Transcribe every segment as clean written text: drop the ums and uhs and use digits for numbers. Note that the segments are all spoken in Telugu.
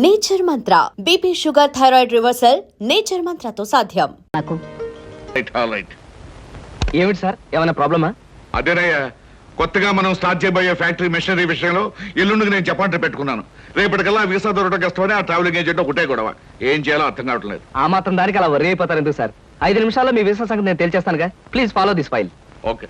Nature Mantra BP sugar thyroid reversal Nature మంత్రతో సాధ్యం. ఏమిటి సార్ ఏమైనా ప్రాబ్లమా? అదేనయ్యా, కొత్తగా మనం స్టార్ట్ చేయబోయే ఫ్యాక్టరీ మెషినరీ విషయంలో ఎల్లుండికి నేను చెప్పంటే పెట్టుకున్నాను. రేపటికల్లా వీసా దొరకడం కష్టమని ఆ ట్రావెలింగ్ ఏజెంట్ ఒకటే గొడవ. ఏం చేయాలో అర్థం కావట్లేదు. ఆ మాత్రం దానికి అలా వర్రీ అయిపోతారు ఎందుకు సార్? 5 నిమిషాల్లో మీ వీసా సంగతి నేను తెలిచేస్తానుగా. Please follow this file. Okay.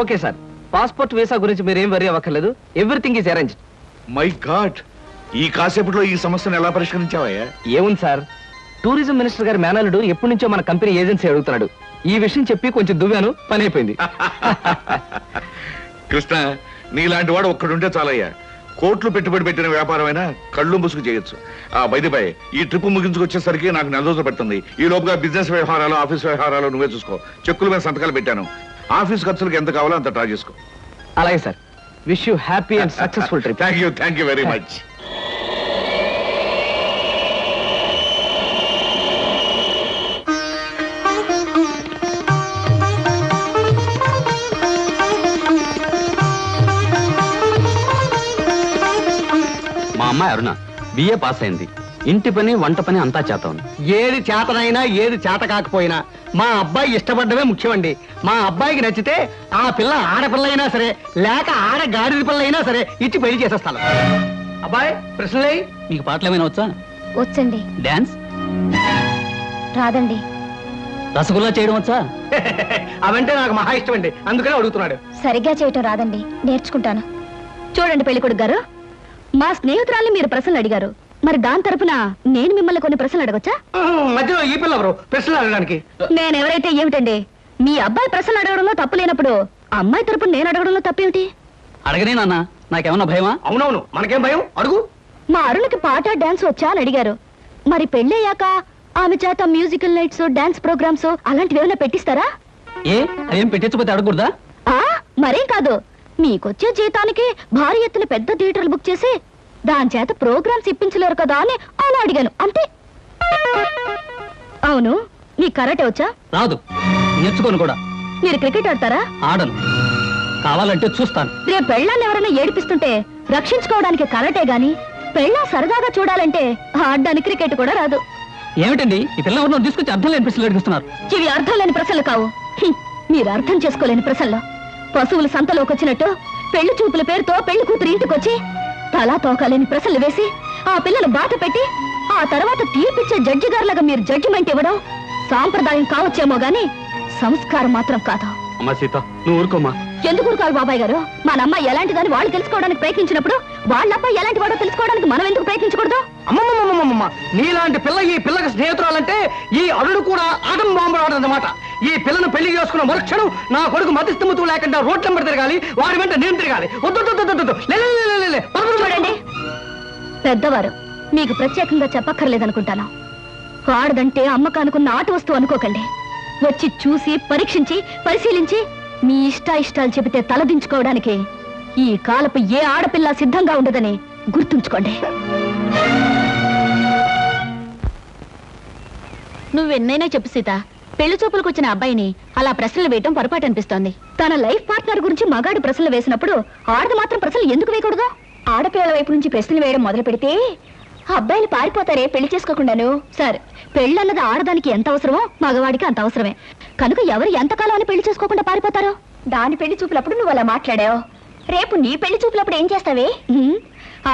Okay sir, passport visa గురించి మీరేం వరీ అవ్వక్కర్లేదు. Everything is arranged. My God, ఈ కాసేపట్లో ఈ సమస్యను ఎలా పరిష్కరించావయ్యా? ఏముంది సార్, టూరిజం మినిస్టర్ గారి మేనల్లుడు ఎప్పటి నుంచో మన కంపెనీ ఏజెన్సీ అడుగుతున్నాడు. ఈ విషయం చెప్పి కొంచెం దువ్వాను, పని అయిపోయింది. కృష్ణ, నీలాంటి వాడు ఒక్కడుంటే చాలయ్యా. కోట్లు పెట్టుబడి పెట్టిన వ్యాపారమైనా కళ్ళు ముసుగు చేయొచ్చు. బై ఈ ట్రిప్ ముగించుకొచ్చేసరికి నాకు 4 రోజులు పడుతుంది. ఈ లోపుగా బిజినెస్ వ్యవహారాలు, ఆఫీస్ వ్యవహారాలు నువ్వే చూసుకో. చెక్కుల మీద సంతకాలు పెట్టాను. ఆఫీస్ ఖర్చులకు ఎంత కావాలో అంత డ్రా చేసుకో. అలాగే sir. Wish you happy and successful trip. Thank you very much. మా అమ్మాయి అరుణ బిఏ పాస్ అయింది. ఇంటి పని వంట పని అంతా చేతాను. ఏది చేతనైనా ఏది చేత కాకపోయినా మా అబ్బాయి ఇష్టపడ్డమే ముఖ్యమండి. మా అబ్బాయికి నచ్చితే ఆ పిల్ల ఆడపిల్ల అయినా సరే, లేక ఆడ గాడిద పిల్ల అయినా సరే ఇచ్చి పెళ్లి చేసేస్తాను. అబ్బాయి ప్రశ్నలే. మీకు పాటలు ఏమైనా వచ్చా? వచ్చండి. డాన్స్ రాదండి. రసగుల్లా చేయడం వచ్చా? అవంటే నాకు మహా ఇష్టం అండి, అందుకనే అడుగుతున్నాడు. సరిగ్గా చేయటం రాదండి, నేర్చుకుంటాను. చూడండి పెళ్లికొడుకు గారు, మా స్నేహితురాల్ని మీరు ప్రశ్నలు అడిగారు. మరి దాని తరపున నేను మిమ్మల్ని కొన్ని ప్రశ్నలు అడగొచ్చా? మధ్యలో ఈ పిల్ల ఎవరు ప్రశ్నలు అడగడానికి? నేనెవరైతే ఏమిటండి? మీ అబ్బాయి ప్రశ్నలు అడగడంలో తప్పు లేనప్పుడు అమ్మాయి తరపున నేను అడగడంలో తప్పేమిటి? అడగనే నాన్న, నాకేమన్నా భయమా? అవునవును, మనకేం భయం, అడుగు. మా అరుణకి పాట డాన్స్ వచ్చా అని అడిగారు. మరి పెళ్ళయ్యాక ఆమె చేత మ్యూజికల్ నైట్స్, డాన్స్ ప్రోగ్రామ్స్ అలాంటివి ఏమైనా పెట్టిస్తారా? ఏ అదేం పెట్టించకపోతే అడగకూడదా? మరేం కాదు, మీకొచ్చే జీతానికి భారీ ఎత్తున పెద్ద థియేటర్లు బుక్ చేసి దాని చేత ప్రోగ్రామ్స్ ఇప్పించలేరు కదా అని అలా అడిగాను, అంతే. అవును, నీ కరాటే వచ్చా? రాదు, నేర్చుకోను కూడా. మీరు క్రికెట్ ఆడతారా? ఆడను, కావాలంటే చూస్తాను. రేపు పెళ్ళాన్ని ఎవరైనా ఏడిపిస్తుంటే రక్షించుకోవడానికి కరాటే గాని, పెళ్ళా సరదాగా చూడాలంటే ఆడడానికి క్రికెట్ కూడా రాదు. ఏమిటండి ఈ పిల్ల ఎవరినో తీసుకొచ్చి అర్థం లేని ప్రశ్నలు అడిగిస్తున్నారు? ఇవి అర్థం లేని ప్రశ్నలు కావు. మీరు అర్థం చేసుకోలేని ప్రశ్నలు. పశువులు సంతలోకి వచ్చినట్టు పెళ్లి చూపుల పేరుతో పెళ్లి కూతురు ఇంటికొచ్చి తలా తోకాలేని ప్రశ్నలు వేసి ఆ పిల్లలు బాధ పెట్టి ఆ తర్వాత తీర్పిచ్చే జడ్జి గారులాగా మీరు జడ్జిమెంట్ ఇవ్వడం సాంప్రదాయం కావచ్చేమో గాని సంస్కారం మాత్రం కాదు. అమ్మా సీత, నువ్వు ఊరుకోమా. ఎందుకు ఊరుకోవాలి బాబాయ్ గారు? మన అమ్మాయి ఎలాంటిదని వాళ్ళు తెలుసుకోవడానికి ప్రయత్నించినప్పుడు వాళ్ళ అబ్బాయి ఎలాంటి వాడో తెలుసుకోవడానికి మనం ఎందుకు ప్రయత్నించకూడదు? అమ్మమ్మమ్మమ్మమ్మ, నీలాంటి పిల్ల ఈ పిల్లకి స్నేహితురాలంటే ఈ అరుడు కూడా ఆటం బాంబు ఆడదన్నమాట. ఈ పిల్లను పెళ్లి చేసుకున్న మరుక్షణం నా కొడుకు మతిస్థిమతు లేకుండా రోడ్ల మీద తిరగాలి, వాడి వెంట నేను తిరగాలి. చూడండి పెద్దవారు, మీకు ప్రత్యేకంగా చెప్పక్కర్లేదనుకుంటాను. ఆడదంటే అమ్మకానుకున్న ఆట వస్తువు అనుకోకండి. వచ్చి చూసి పరీక్షించి పరిశీలించి మీ ఇష్టాలు చెబితే తలదించుకోవడానికి ఈ కాలపు ఏ ఆడపిల్ల సిద్ధంగా ఉండదని గుర్తుంచుకోండి. నువ్వెన్నైనా చెప్పు సీత, పెళ్లి చూపులకు వచ్చిన అబ్బాయిని అలా ప్రశ్నలు వేయటం పొరపాటు అనిపిస్తోంది. తన లైఫ్ పార్ట్నర్ గురించి మగాడు ప్రశ్నలు వేసినప్పుడు ఆడది మాత్రం ప్రశ్నలు ఎందుకు వేయకూడదు? ఆడపిల్లల వైపు నుంచి ప్రశ్నలు వేయడం మొదలు పెడితే అబ్బాయిలు పారిపోతారే పెళ్లి చేసుకోకుండాను. సరే, పెళ్ళన్నది ఆడదానికి ఎంత అవసరమో మగవాడికి అంత అవసరమే. కనుక ఎవరు ఎంతకాలం అని పెళ్లి చేసుకోకుండా పారిపోతారో? దాని పెళ్లి చూపులప్పుడు నువ్వు అలా మాట్లాడావు, రేపు నీ పెళ్లి చూపులప్పుడు ఏం చేస్తావే?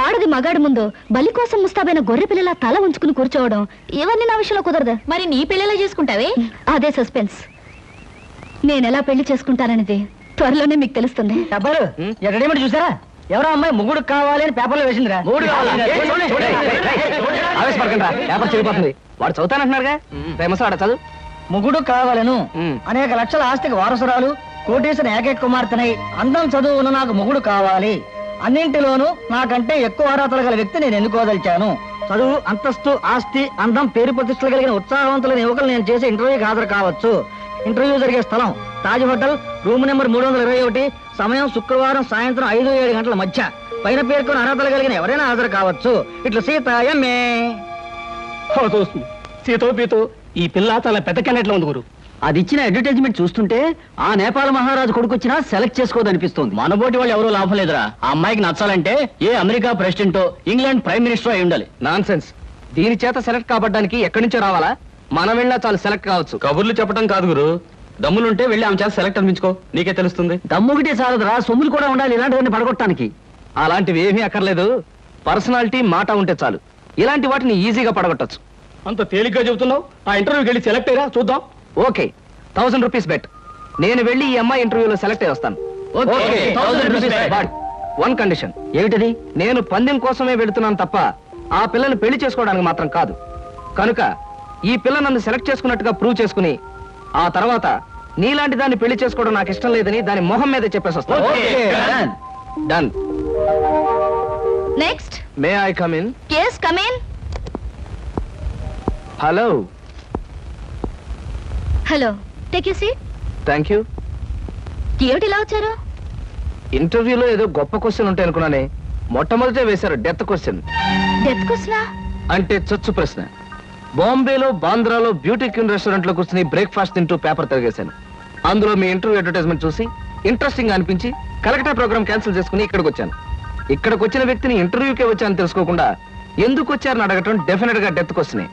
ఆడది మగాడు ముందు బలి కోసం ముస్తాబైన గొర్రె పిల్లల తల ఉంచుకుని కూర్చోవడం ఇవన్నీ నా విషయంలో కుదరదు. మరి నీ పెళ్లిలా చేసుకుంటావే? అదే సస్పెన్స్. నేనెలా పెళ్లి చేసుకుంటాననేది త్వరలోనే మీకు తెలుస్తుంది. అబ్బారు ఎక్కడేమిటి చూసారా? ఎవరో అమ్మాయి ముగ్గుడు కావాలి అని పేపర్లో వేసిందిరా. ఆవేశపడకండి, పేపర్ చెడిపోతుంది. వాడు చదువుతానంటున్నారుగా, ఫేమస్ ఆడ చదువు. ముగ్గుడు కావాలను, అనేక లక్షల ఆస్తికి వారసురాలు, కోటేశ్వర ఏకైక కుమార్తెనై అందం చదువును నాకు మొగుడు కావాలి. అన్నింటిలోనూ నాకంటే ఎక్కువ అర్హతలు గల వ్యక్తి నేను ఎన్నుకోదలిచాను. చదువు, అంతస్తు, ఆస్తి, అందం, పేరు ప్రతిష్టలు కలిగిన ఉత్సాహవంతులైన యువకులు నేను చేసే ఇంటర్వ్యూకి హాజరు కావచ్చు. ఇంటర్వ్యూ జరిగే స్థలం తాజ్ హోటల్, రూమ్ నెంబర్ 321, సమయం శుక్రవారం సాయంత్రం 5-7 గంటల మధ్య. పైన పేర్కొని అర్హతలు కలిగిన ఎవరైనా హాజరు కావచ్చు. ఇట్లా సీత ఎంఏ. సీతో పీతో ఈ పిల్ల చాలా పెద్ద కెనెట్లో ఉంది గురు. అది ఇచ్చిన అడ్వర్టైజ్మెంట్ చూస్తుంటే ఆ నేపాల్ మహారాజు కొడుకొచ్చినా సెలెక్ట్ చేసుకోదనిపిస్తుంది. మనబోటి వాళ్ళు ఎవరూ లాభం లేదురా. ఆ అమ్మాయికి నచ్చాలంటే ఏ అమెరికా ప్రెసిడెంటో ఇంగ్లాండ్ ప్రైమ్ మినిస్టర్ అయి ఉండాలి. Non sense. దీని చేత సెలెక్ట్ కాబడ్డానికి ఎక్కడి నుంచో రావాలా? మనం వెళ్ళినా చాలు సెలెక్ట్ కావచ్చు. కబుర్లు చెప్పడం కాదు గురు, దమ్ములుంటే వెళ్ళి ఆమె చేత సెలెక్ట్ అనిపించుకో, నీకే తెలుస్తుంది. దమ్ముగిటే చాలదురా, సొమ్ములు కూడా ఉండాలి ఇలాంటివన్నీ పడగొట్టడానికి. అలాంటివి ఏమీ అక్కర్లేదు. పర్సనాలిటీ, మాట ఉంటే చాలు. ఇలాంటి వాటిని ఈజీగా పడగొట్టచ్చు. అంత తేలిగ్గా చెబుతున్నావు. ఆ ఇంటర్వ్యూకి వెళ్ళి సెలెక్ట్ అయ్యా చూద్దాం. Okay, 1000 rupees bet. నేను వెళ్ళి ఈ అమ్మాయి ఇంటర్వ్యూలో సెలెక్ట్ అయ్యి వస్తాను. Okay, 1000 rupees bet. But one condition. ఏమిటది? నేను పందెం కోసమే వెళుతున్నాను తప్ప ఆ పిల్లని పెళ్లి చేసుకోవడానికి మాత్రం కాదు. కనుక ఈ పిల్ల నన్ను సెలెక్ట్ చేసుకున్నట్టుగా ప్రూవ్ చేసుకుని ఆ తర్వాత నీలాంటి దాన్ని పెళ్లి చేసుకోవడం నాకు ఇష్టం లేదని దాని మొహం మీద చెప్పేసి వస్తాను. Okay, done. Done. Next. May I come in? yes come in. Hello. Hello, take you seat. Thank you. ఏమిటి ఇలా వచ్చారు? ఇంటర్వ్యూలో ఏదో గొప్ప క్వశ్చన్ ఉంటాయి అనుకున్నానే, మొట్టమొదటే వేశారు డెత్ క్వశ్చన్. డెత్ క్వశ్చనా? అంటే చచ్చు ప్రశ్న. బాంబేలో, బాంద్రాలో బ్యూటీ క్వీన్ రెస్టారెంట్ లో కూర్చుని బ్రేక్ఫాస్ట్ తింటూ పేపర్ తిరిగేశాను. అందులో మీ ఇంటర్వ్యూ అడ్వర్టైజ్మెంట్ చూసి ఇంట్రెస్టింగ్ గా అనిపించి కలెక్టర్ ప్రోగ్రామ్ క్యాన్సిల్ చేసుకుని ఇక్కడికి వచ్చాను. ఇక్కడికి వచ్చిన వ్యక్తిని ఇంటర్వ్యూకే వచ్చాను తెలుసుకోకుండా ఎందుకు వచ్చారని అడగటం డెఫినెట్ గా డెత్ క్వశ్చనే.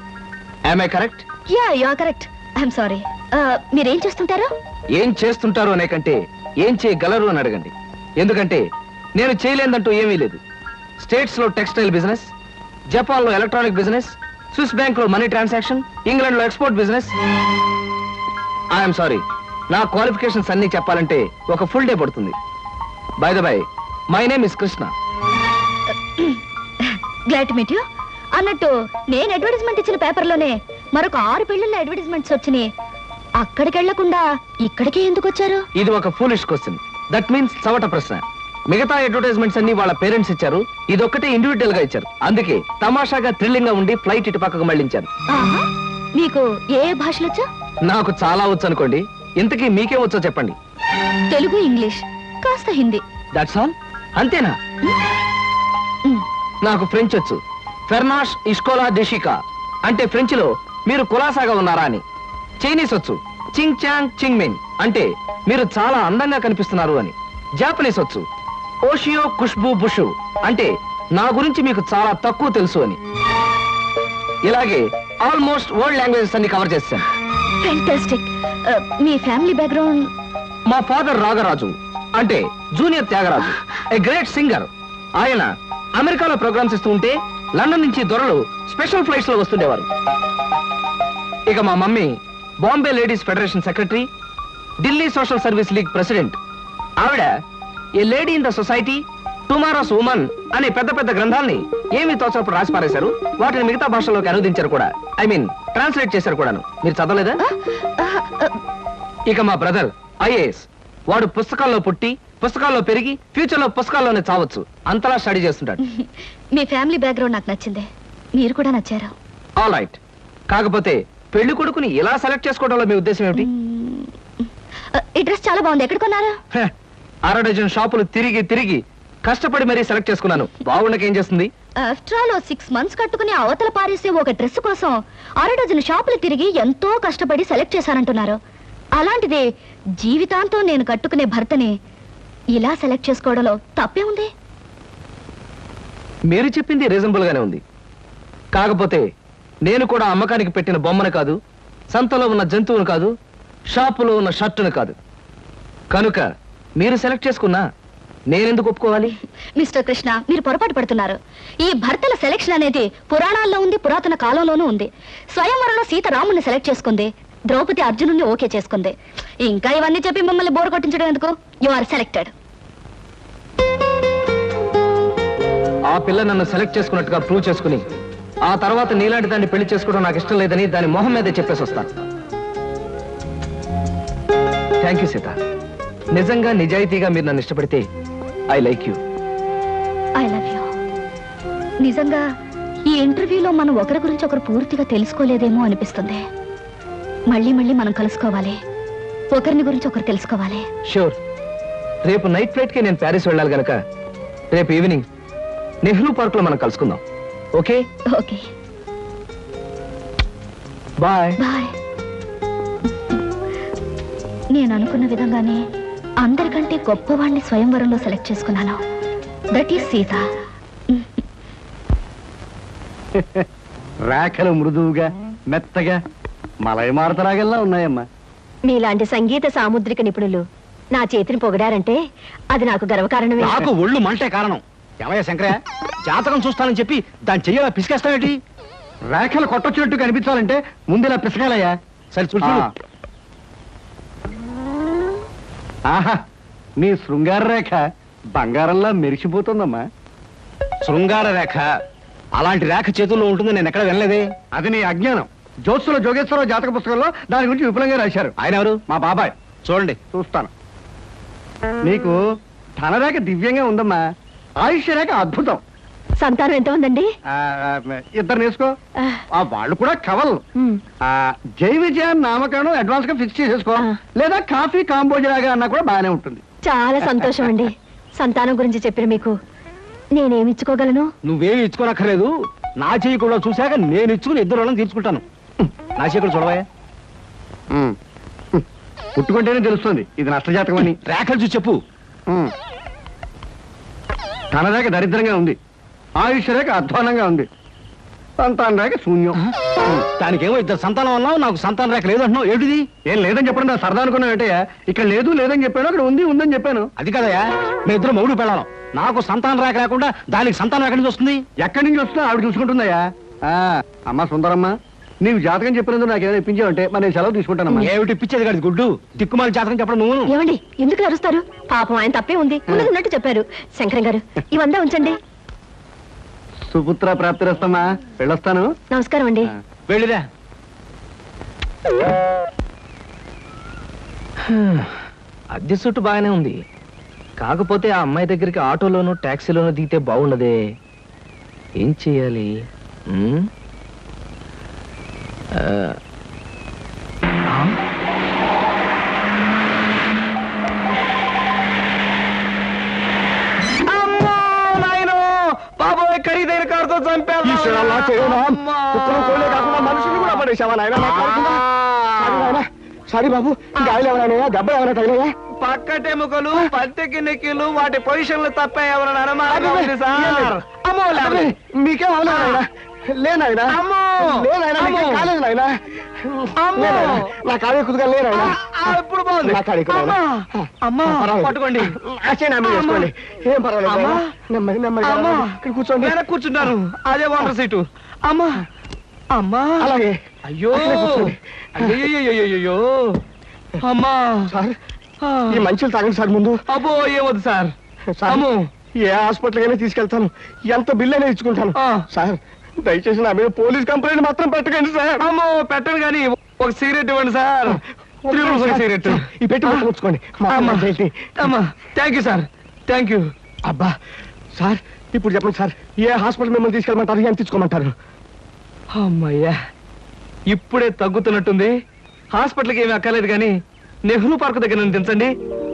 Am I correct? Yeah, you are correct. I'm sorry. మీరేం చేస్తుంటారు? ఏం చేస్తుంటారు అనే కంటే ఏం చేయగలరు అని అడగండి. ఎందుకంటే నేను చేయలేదంటూ ఏమీ లేదు. స్టేట్స్ లో టెక్స్టైల్ బిజినెస్, జపాన్ లో ఎలక్ట్రానిక్ బిజినెస్, స్విస్ బ్యాంక్ లో మనీ ట్రాన్సాక్షన్, ఇంగ్లాండ్ లో ఎక్స్పోర్ట్ బిజినెస్. ఐఎమ్ సారీ, నా క్వాలిఫికేషన్స్ అన్ని చెప్పాలంటే ఒక ఫుల్ డే పడుతుంది. By the by, my name is Krishna. Glad to meet you. అన్నట్టు నేను అడ్వర్టైజ్మెంట్ ఇచ్చిన పేపర్లోనే మరొక 6 పెళ్లిళ్ళ అడ్వర్టైజ్మెంట్స్ వచ్చినాయి. అక్కడికి వెళ్లకుండా ఇక్కడికే ఎందుకు వచ్చారు? ఇది ఒక ఫూలిష్ క్వశ్చన్. దట్ మీన్స్ చవట ప్రశ్న. మిగతా అడ్వర్టైజ్మెంట్స్ అన్ని వాళ్ళ పేరెంట్స్ ఇచ్చారు, ఇదొక్కటే ఇండివిజువల్ గా ఇచ్చారు. అందుకే తమాషాగా థ్రిల్లింగ్ గా ఉండి ఫ్లైట్ ఇటు పక్కకు మళ్ళించారు. ఆహా, మీకు ఏ భాషలు వచ్చా? నాకు చాలా వచ్చు అనుకోండి. ఇంతకీ మీకే వచ్చో చెప్పండి. తెలుగు, ఇంగ్లీష్, కాస్త హిందీ. That's all? అంతేనా? నాకు ఫ్రెంచ్ వచ్చు. ఫెర్నాష్ ఇస్కోలా డెషికా అంటే ఫ్రెంచ్ లో మీరు కులాసాగా ఉన్నారా అని. చైనీస్ వచ్చు. చింగ్ చాంగ్ చింగ్ మింగ్ అంటే మీరు చాలా అందంగా కనిపిస్తున్నారు అని. జాపనీస్ వచ్చు. ఓషియో ఖుష్బూ బుషు అంటే నా గురించి మీకు చాలా తక్కువ తెలుసు అని. ఇలాగే ఆల్మోస్ట్ వరల్డ్ లాంగ్వేజెస్ అన్ని కవర్ చేశాను. ఫెంటాస్టిక్. మీ ఫ్యామిలీ బ్యాక్గ్రౌండ్? మా ఫాదర్ రాగరాజు అంటే junior Tyagaraju, a great singer. ఆయన అమెరికాలో ప్రోగ్రామ్స్ ఇస్తూ ఉంటే లండన్ నుంచి దొరలు స్పెషల్ ఫ్లైట్స్ లో వస్తుండేవారు. ఇక మా mummy Bombay ladies federation secretary, Delhi social service league president. ఆవిడ a lady in the society, tomorrow's woman అనే పెద్ద పెద్ద గ్రంథాల్ని ఏమి తోచప్పుడు రాసి పారేశారు. వాటిని మిగతా భాషల్లోకి అనుదించారు కూడా. ఐ మీన్ ట్రాన్స్లేట్ చేశారు కూడాను. మీరు చదవలేదా? ఇక మా బ్రదర్ ఐఏఎస్. వాడు పుస్తకాల్లో పుట్టి, పుస్తకాల్లో పెరిగి, ఫ్యూచర్ లో పుస్తకాల్లోనే చావచ్చు. అంతలా స్టడీ చేస్తుంటాడు. మీ ఫ్యామిలీ బ్యాక్గ్రౌండ్ నాకు నచ్చింది. మీరు కూడా నచ్చారు. All right. కాకపోతే పెళ్లి కొడుకుని ఇలా సెలెక్ట్ చేసుకోవడంలో మీ ఉద్దేశం ఏమిటి? ఈ డ్రెస్ చాలా బాగుంది. ఎక్కడ కొన్నారు? 6 డజన్ షాపులు తిరిగి తిరిగి కష్టపడి మరీ సెలెక్ట్ చేసుకున్నాను. బాగుండకేం చేస్తుంది? ఆఫ్టర్ ఆల్ 6 months కట్టుకుని అవతల పారేసే ఒక డ్రెస్ కోసం 6 డజన్ షాపులు తిరిగి ఎంతో కష్టపడి సెలెక్ట్ చేశానంటున్నారు. అలాంటిది జీవితాంతం నేను కట్టుకునే భర్తని ఇలా సెలెక్ట్ చేసుకోవడంలో తప్పే ఉంది. మీరు చెప్పింది రీజనబుల్ గానే ఉంది. కాకపోతే నేను కూడా అమ్మకానికి పెట్టిన బొమ్మను కాదు, సంతలో ఉన్న జంతువును కాదు, షాపులో ఉన్న షర్టును కాదు. కనుక మీరు సెలెక్ట్ చేసుకున్నా నేనెందుకు ఒప్పుకోవాలి? మిస్టర్ కృష్ణ, మీరు పొరపాటు పడుతున్నారు. ఈ భర్తల సెలెక్షన్ అనేది పురాణాల్లో ఉంది, పురాతన కాలంలోనూ ఉంది. స్వయంవరంలో సీత రాముని సెలెక్ట్ చేసుకుంది, ద్రౌపది అర్జునుడిని ఓకే చేసుకుంది. ఇంకా ఇవన్నీ చెప్పి మిమ్మల్ని బోర్ కొట్టించడం ఎందుకు? You are selected. ఆ పిల్ల నన్ను సెలెక్ట్ చేసుకున్నట్టుగా ప్రూవ్ చేసుకుని ఆ తర్వాత నీలాంటి దాన్ని పెళ్లి చేసుకోవడం నాకు ఇష్టం లేదని దాని మొహం మీదే చెప్పేసి వస్తాను. Thank you Sita. నిజంగా నిజాయితీగా మీరు నన్ను ఇష్టపడితే I like you. I love you. నిజంగా ఈ ఇంటర్వ్యూలో మనం ఒకరి గురించి ఒకరు పూర్తిగా తెలుసుకోలేదేమో అనిపిస్తుంది. మళ్ళీ మళ్ళీ మనం కలుసుకోవాలి, ఒకరిని గురించి ఒకరు తెలుసుకోవాలి. షూర్. రేపు నైట్ ఫ్లైట్ కి నేను ప్యారిస్ వెళ్ళాలి గనక రేపు ఈవినింగ్ నెహ్రూ పార్క్ లో మనం కలుసుకుందాం. Okay okay bye. బాయ్. నేను అనుకున్న విధంగానే అందరికంటే గొప్పవాణ్ణి స్వయంవరంలో సెలెక్ట్ చేసుకున్నాను. That is Sita. రేఖలు మృదువుగా మెత్తగా మలయమారుతలాగల్లా ఉన్నాయమ్మా. మీలాంటి సంగీత సాముద్రిక నిపుణులు నా చేతిని పొగిడారంటే అది నాకు గర్వకారణమే. నాకు ఒళ్ళు మంటే కారణం. ఏమయ్య శంకరయ్య, జాతకం చూస్తానని చెప్పి దాని చెయ్యాల పిసికేస్తావేంటి? రేఖలు కొట్టొచ్చినట్టు కనిపించాలంటే ముందులా పిసకాలయ్యా. సరే చూడు. ఆహా, నీ శృంగార రేఖ బంగారంలా మెరిసిపోతుందమ్మా. శృంగార రేఖ అలాంటి రేఖ చేతుల్లో ఉంటుంది నేను ఎక్కడ వినలేదే. అది నీ అజ్ఞానం. జోత్సులో జోగేశ్వరరావు జాతక పుస్తకంలో దాని గురించి విపులంగా రాశారు. ఆయన ఎవరు? మా బాబాయ్. చూడండి. చూస్తాను. నీకు ధనరేఖ దివ్యంగా ఉందమ్మా. ఆయుష్య రేఖ అద్భుతం. సంతానం ఎంత ఉందండి? ఇద్దరు నేర్చుకో. వాళ్ళు కూడా కవల్. జై విజయాన్ని నామకరణం అడ్వాన్స్ గా ఫిక్స్ చేసేసుకో. లేదా కాఫీ కాంబోజలాగా అన్నా కూడా బాగానే ఉంటుంది. చాలా సంతోషం అండి. సంతానం గురించి చెప్పిన మీకు నేనేమి ఇచ్చుకోగలను? నువ్వేమి ఇచ్చుకోనక్కర్లేదు. నా చెయ్యి కూడా చూశాక నేను ఇచ్చుకుని ఇద్దరు వాళ్ళని తీర్చుకుంటాను. నా చెయ్యి కూడా చూడవా. పుట్టుకుంటేనే తెలుస్తుంది ఇది నష్టజాతకం అని. రేఖలు చూసి చెప్పు. ధనరేఖ దరిద్రంగా ఉంది. ఆయుష్య రేఖ అధ్వానంగా ఉంది. సంతాన రేఖ శూన్యం. దానికేమో ఇద్దరు సంతానం అన్నావు, నాకు సంతాన రేఖ లేదు అంటున్నావు. ఏంటిది? ఏం లేదని చెప్పడం నా సరదా అనుకున్నావు ఏంటయ్యా? ఇక్కడ లేదు లేదని చెప్పాను, అక్కడ ఉంది ఉందని చెప్పాను. అది కదయా, మీ ఇద్దరు మౌడు పెళ్ళాం. నాకు సంతాన రేఖ లేకుండా దానికి సంతానం ఎక్కడి నుంచి వస్తుంది? ఎక్కడి నుంచి వస్తుందో ఆవిడ చూసుకుంటుందయ్యా. అమ్మా సుందరమ్మ, నీవు జాతకం చెప్పినందుకు నాకు ఏదైనా ఇప్పించావంటే మరి నేను సెలవు తీసుకుంటానమ్మా. ఏమిటి ఇప్పించేది కాదు గుడ్డు. దిక్కుమాలి జాతకం చెప్పడం నువ్వు. ఏమండి ఎందుకు అరుస్తారు? పాపం ఆయన తప్పే ఉంది. ఉన్నట్టు చెప్పారు. శంకరం గారు ఇవంతా ఉంచండి. సుపుత్ర ప్రాప్తిరస్తమ్మా. వెళ్ళొస్తాను. నమస్కారం అండి. వెళ్ళిరా. అద్దె చుట్టు బాగానే ఉంది. కాకపోతే ఆ అమ్మాయి దగ్గరికి ఆటోలోనూ ట్యాక్సీలోనూ దిగితే బాగుండదే. ఏం చెయ్యాలి? బాబోయ్, ఖరీదైన కారుతో చంపాను. మనుషులు కూడా పడేసావా నాయన? సారీ బాబు, గాయలు ఎవరైనా దెబ్బ ఎవరైనా తగిలాయా? పక్కటెముకలు, పత్తెకి నెక్కిలు, వాటి పొజిషన్లు తప్ప ఎవరైనా అనుమానం ఉంది సార్. మీకేం అవలేదా? లేనాయనా కాలేదు నాయన. నా కాడే కుదుగా లేనాయన. ఇప్పుడు బాగుంది. నా కాడే పట్టుకోండి. చేసుకోండి. ఏం పర్వాలేదు. నెమ్మది నెమ్మది ఇక్కడ కూర్చోండి. కూర్చుంటాను. అదే వాటర్ సీటు. అమ్మా అమ్మా. అలాగే. అయ్యో అయ్యో అమ్మా. సార్ ఈ మంచులు తాగండి సార్ ముందు. అబ్బో ఏమొద్దు సార్. అమ్మో, ఏ హాస్పిటల్ అయినా తీసుకెళ్తాను, ఎంత బిల్ అయినా ఇచ్చుకుంటాను. సార్ దయచేసి నా మీద పోలీస్ కంప్లైంట్ మాత్రం పెట్టకండి సార్. అమ్మో పెట్టను కానీ ఒక సిగరెట్ ఇవ్వండి సార్. సిగరెట్ ఈ పెట్టి ఉంచుకోండి. అమ్మా thank you sir. Thank you. అబ్బా సార్, ఇప్పుడు చెప్పండి సార్, ఏ హాస్పిటల్ మిమ్మల్ని తీసుకెళ్ళమంటారు, ఎంత తీసుకోమంటారు? అమ్మయ్యా, ఇప్పుడే తగ్గుతున్నట్టుంది. హాస్పిటల్కి ఏమీ అక్కర్లేదు కానీ నెహ్రూ పార్క్ దగ్గర నన్ను దించండి.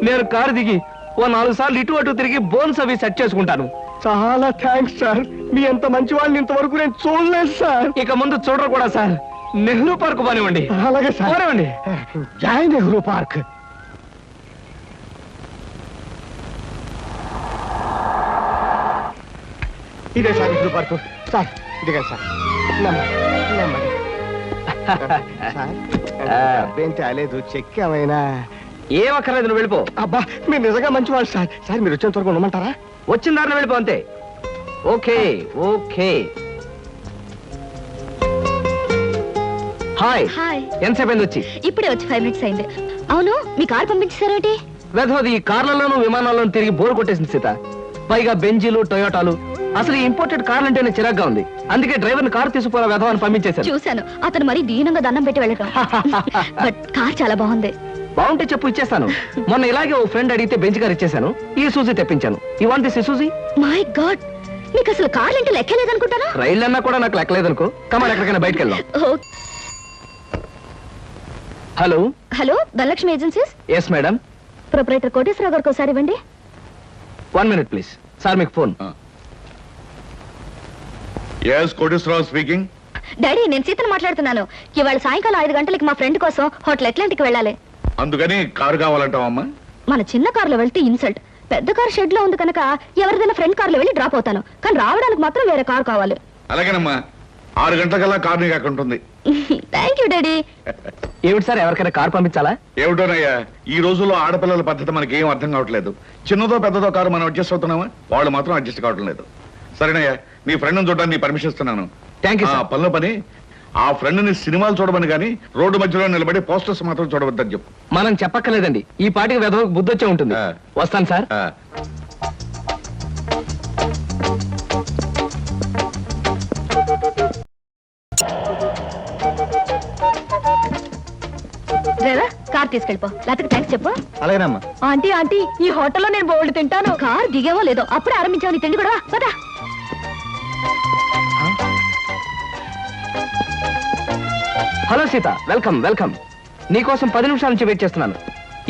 నేను కారు దిగి ఓ 4 సార్లు ఇటు అటు తిరిగి బోన్స్ అవి సెట్ చేసుకుంటాను. చాలా థ్యాంక్స్ సార్. మీ ఎంత మంచి వాళ్ళని ఇంతవరకు నేను చూడలేదు సార్. ఇక ముందు చూడరు కూడా సార్. నెహ్రూ పార్క్ పోనివ్వండి. అలాగే సార్, పోనివ్వండి. జై నెహ్రూ పార్క్. ఇదే సార్ నెహ్రూ పార్క్. సార్ ఇదిగా సార్. నెమ్మది అబ్బేం తేలేదు. చెక్ ఏమైనా? ఏం అక్కర్లేదు, నువ్వు వెళ్ళిపో. అబ్బా మీరు నిజంగా మంచి వాళ్ళు సార్. సార్ మీరు వచ్చేంత వరకు ఉండమంటారా? వచ్చిన దారిలో వెళ్ళిపో అంతే. Okay okay. హాయ్. హాయ్. ఎంతసేపు అయింది వచ్చి? ఇప్పుడే వచ్చి 5 minutes అయింది. అవును, మీ కారు పంపించారేంటి? వెధవది ఈ కార్లలోనూ విమానాల్లోనూ తిరిగి బోర్ కొట్టేసింది సీత. పైగా బెంజీలు, టొయోటాలు. అసలు ఈ ఇంపోర్టెడ్ కార్లు అంటేనే చిరాగ్గా ఉంది. అందుకే డ్రైవర్ని కారు తీసుకుపోయిన వెధవని పంపించేశాను. చూశాను, అతను మరీ దీనంగా దండం పెట్టి వెళ్ళటం. బట్ కార్ చాలా బాగుంది. బాగుంటే చెప్పు, ఇచ్చేస్తాను. మొన్న ఇలాగే ఓ ఫ్రెండ్ అడిగితే బెంచ్ కార్ ఇచ్చేసాను. ఈ సూజీ తెప్పించాను. I want this Suzy. My god, మీకు అసలు కార్లు అంటే లెక్కలేదనుకుంటారా? రైలు అన్నా కూడా నాకు లెక్కలేదనుకో. కమాన్, ఎక్కడికైనా బయటకు వెళ్దాం. Hello hello, Dhanalakshmi agencies. Yes madam. Proprietor Koteswararao గారికి ఒకసారి ఇవ్వండి. 1 minute ప్లీజ్. సార్ మీకు phone. Yes Koteswararao speaking. Daddy నేను సీతను మాట్లాడుతున్నాను. ఇవాళ సాయంకాలం 5 గంటలకి మా ఫ్రెండ్ కోసం హోటల్ అట్లాంటికి వెళ్ళాలి. అందుకని కారు కావాలంటావమ్మా? మన చిన్న కారులో వెళ్తే ఇన్సల్ట్. పెద్ద కారు షెడ్ లో ఉంది కనుక ఎవరిదైనా ఫ్రెండ్ కారులో వెళ్ళి డ్రాప్ అవుతాను. కానీ రావడానికి మాత్రం వేరే కారు కావాలి. అలాగేనమ్మా, 6 గంటలకల్లా కారు నీకు అక్కడ ఉంటుంది. Thank you daddy. ఏమిటి సార్, ఎవరికైనా కారు పంపించాలా? ఏమిటోనయ్యా, ఈ రోజుల్లో ఆడపిల్లల పద్ధతి మనకి ఏం అర్థం కావట్లేదు. చిన్నదో పెద్దదో కారు మనం అడ్జస్ట్ అవుతున్నామా, వాళ్ళు మాత్రం అడ్జస్ట్ కావటం లేదు. సరేనయ్యా, నీ ఫ్రెండ్ చూడడానికి నీ పర్మిషన్ ఇస్తున్నాను. Thank you. పనిలో పని ఆ ఫ్రెండ్ ని సినిమాలు చూడమని కానీ రోడ్డు మధ్యలో నిలబడి పోస్టర్స్ మాత్రం చూడవద్దని చెప్పు. మనం చెప్పక్కర్లేదండి, ఈ పాటికి వెధవకు బుద్ధి వచ్చే ఉంటుంది. ఆ. వస్తాను సార్. ఆ, డ్రైవర్ కార్ తీసుకెళ్ళిపో. లేకపోతే థ్యాంక్స్ చెప్పు. అలాగేనమ్మా. ఆంటీ ఆంటీ ఈ హోటల్లో నేను బోల్డ్ తింటాను. కార్ దిగేవో లేదో అప్పుడే ఆరంభించావు నీ తిండి కూడా. పదా. Hello Sita, welcome welcome. నీకోసం 10 నిమిషాల నుంచి వెయిట్ చేస్తున్నాను.